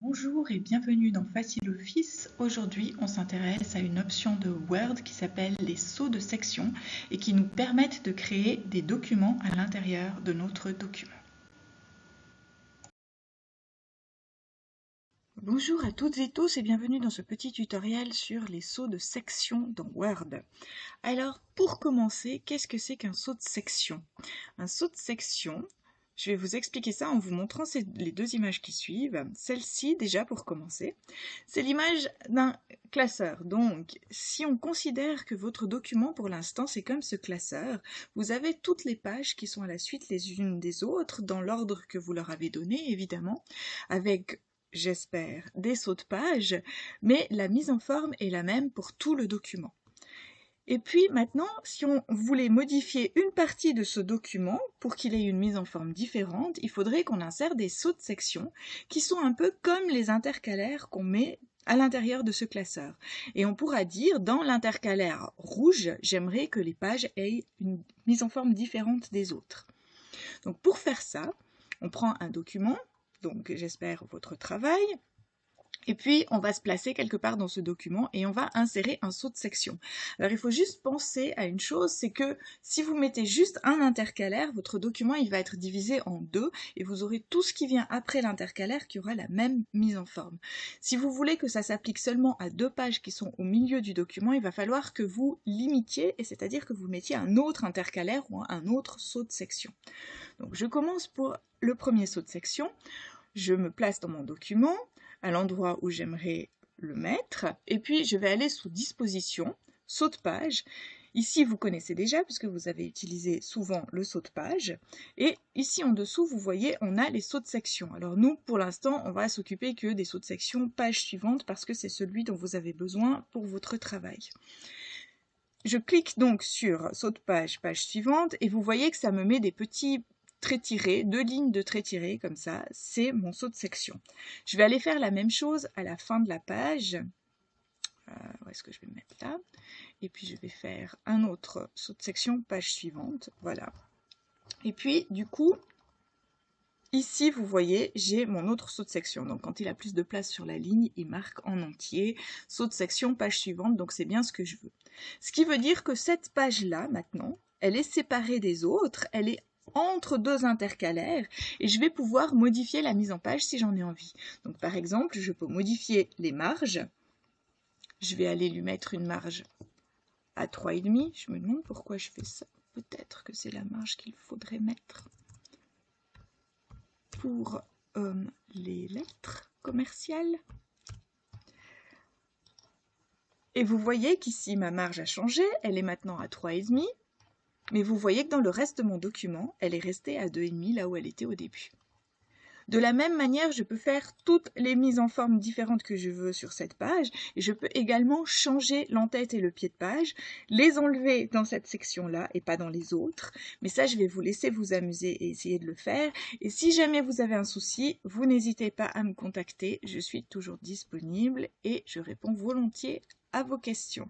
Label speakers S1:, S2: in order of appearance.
S1: Bonjour et bienvenue dans Facile Office. Aujourd'hui, on s'intéresse à une option de Word qui s'appelle les sauts de section et qui nous permettent de créer des documents à l'intérieur de notre document. Bonjour à toutes et tous et bienvenue dans ce petit tutoriel sur les sauts de section dans Word. Alors, pour commencer, qu'est-ce que c'est qu'un saut de section? Un saut de section, je vais vous expliquer ça en vous montrant les deux images qui suivent. Celle-ci, déjà pour commencer, c'est l'image d'un classeur. Donc, si on considère que votre document, pour l'instant, c'est comme ce classeur, vous avez toutes les pages qui sont à la suite les unes des autres, dans l'ordre que vous leur avez donné, évidemment, avec, j'espère, des sauts de pages, mais la mise en forme est la même pour tout le document. Et puis maintenant, si on voulait modifier une partie de ce document pour qu'il ait une mise en forme différente, il faudrait qu'on insère des sauts de section qui sont un peu comme les intercalaires qu'on met à l'intérieur de ce classeur. Et on pourra dire, dans l'intercalaire rouge, j'aimerais que les pages aient une mise en forme différente des autres. Donc pour faire ça, on prend un document, donc j'espère votre travail, et puis, on va se placer quelque part dans ce document et on va insérer un saut de section. Alors, il faut juste penser à une chose, c'est que si vous mettez juste un intercalaire, votre document il va être divisé en deux et vous aurez tout ce qui vient après l'intercalaire qui aura la même mise en forme. Si vous voulez que ça s'applique seulement à deux pages qui sont au milieu du document, il va falloir que vous limitiez, et c'est-à-dire que vous mettiez un autre intercalaire ou un autre saut de section. Donc, je commence pour le premier saut de section. Je me place dans mon document, à l'endroit où j'aimerais le mettre, et puis je vais aller sous Disposition, Saut de page. Ici, vous connaissez déjà, puisque vous avez utilisé souvent le saut de page. Et ici en dessous, vous voyez, on a les sauts de section. Alors nous, pour l'instant, on va s'occuper que des sauts de section page suivante, parce que c'est celui dont vous avez besoin pour votre travail. Je clique donc sur Saut de page, page suivante, et vous voyez que ça me met des petits traits tirés, deux lignes de traits tirés, comme ça, c'est mon saut de section. Je vais aller faire la même chose à la fin de la page. Où est-ce que je vais me mettre là? Et puis je vais faire un autre saut de section, page suivante, voilà. Et puis, du coup, ici, vous voyez, j'ai mon autre saut de section. Donc, quand il a plus de place sur la ligne, il marque en entier, saut de section, page suivante, donc c'est bien ce que je veux. Ce qui veut dire que cette page-là, maintenant, elle est séparée des autres, elle est entre deux intercalaires et je vais pouvoir modifier la mise en page si j'en ai envie. Donc par exemple, je peux modifier les marges. Je vais aller lui mettre une marge à 3,5. Je me demande pourquoi je fais ça. Peut-être que c'est la marge qu'il faudrait mettre pour les lettres commerciales. Et vous voyez qu'ici ma marge a changé, elle est maintenant à 3,5. Mais vous voyez que dans le reste de mon document, elle est restée à 2,5 là où elle était au début. De la même manière, je peux faire toutes les mises en forme différentes que je veux sur cette page et je peux également changer l'entête et le pied de page, les enlever dans cette section-là et pas dans les autres. Mais ça, je vais vous laisser vous amuser et essayer de le faire. Et si jamais vous avez un souci, vous n'hésitez pas à me contacter. Je suis toujours disponible et je réponds volontiers à vos questions.